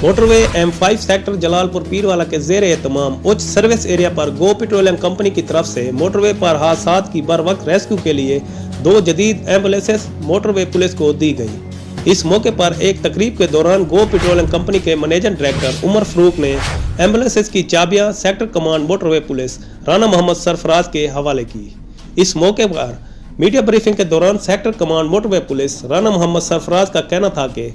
Motorway M5 sector Jalalpur Pirwala के ज़ेरे एहतमाम उच्च सर्विस एरिया पर गो पेट्रोलियम कंपनी की तरफ से मोटरवे पर हादसात की बर वक्त रेस्क्यू के लिए 2 जदीद एम्बुलेंसेस मोटरवे पुलिस को दी गई। इस मौके पर एक तकरीब के दौरान गो पेट्रोलियम कंपनी के मैनेजिंग डायरेक्टर उमर फरूक ने एम्बुलेंसेस की चाबियां sector command motorway police Rana Mohammad Sarfaraz के हवाले की। इस मौके पर मीडिया ब्रीफिंग के दौरान sector command motorway police Rana Mohammad Sarfaraz का कहना था कि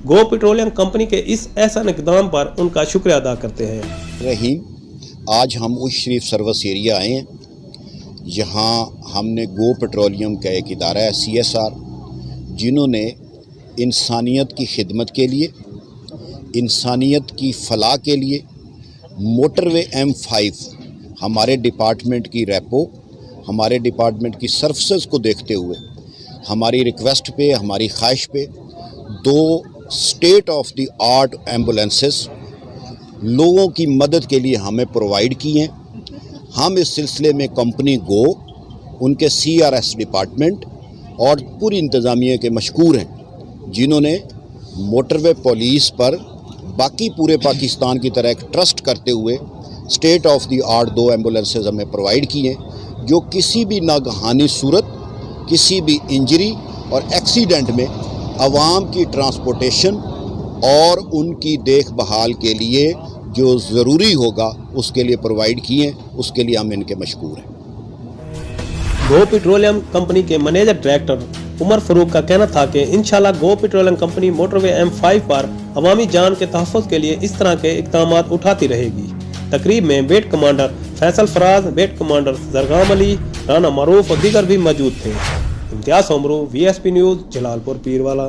गो पेट्रोलियम कंपनी के इस एहसान इक़दाम पर उनका शुक्रिया अदा करते हैं। रहीम, आज हम उस शरीफ सर्विस एरिया आए हैं जहां हमने गो पेट्रोलियम का एक इदारा है CSR, जिन्होंने इंसानियत की खिदमत के लिए, इंसानियत की फलाह के लिए मोटरवे M5 हमारे डिपार्टमेंट की रेपो, हमारे डिपार्टमेंट की सर्विसेज को देखते हुए हमारी रिक्वेस्ट पे, हमारी ख्वाहिश पे 2 state of the art ambulances लोगों की मदद के लिए हमें प्रोवाइड की हैं। हम इस सिलसिले में कंपनी गो, उनके CRS डिपार्टमेंट और पूरी इंतज़ामिया के मशकूर हैं, जिन्होंने मोटरवे पुलिस पर बाकी पूरे पाकिस्तान की तरह एक ट्रस्ट करते हुए state of the art 2 ambulances हमें प्रोवाइड की हैं, जो किसी भी नागहानी सूरत, किसी भी इंजरी और एक्सीडेंट में आवाम की ट्रांसपोर्टेशन और उनकी देख बहाल के लिए जो ज़रूरी होगा उसके लिए प्रोवाइड किए हैं। उसके लिए हम इनके मशकूर हैं। गो पेट्रोलियम कंपनी के मैनेजर डायरेक्टर उमर फरूक का कहना था कि इंशाल्लाह गो पेट्रोलियम कंपनी मोटरवे M5 पर अवामी जान के तहफ़्फ़ुज़ के लिए इस तरह के इक़दाम उठाती रहेगी। तकरीब में बेट कमांडर फैसल फराज, बेट कमांडर जरगाम अली, राना मारूफ और दीगर भी मौजूद थे। इम्तियाज़ उमरू, VSP न्यूज़, जलालपुर पीरवाला।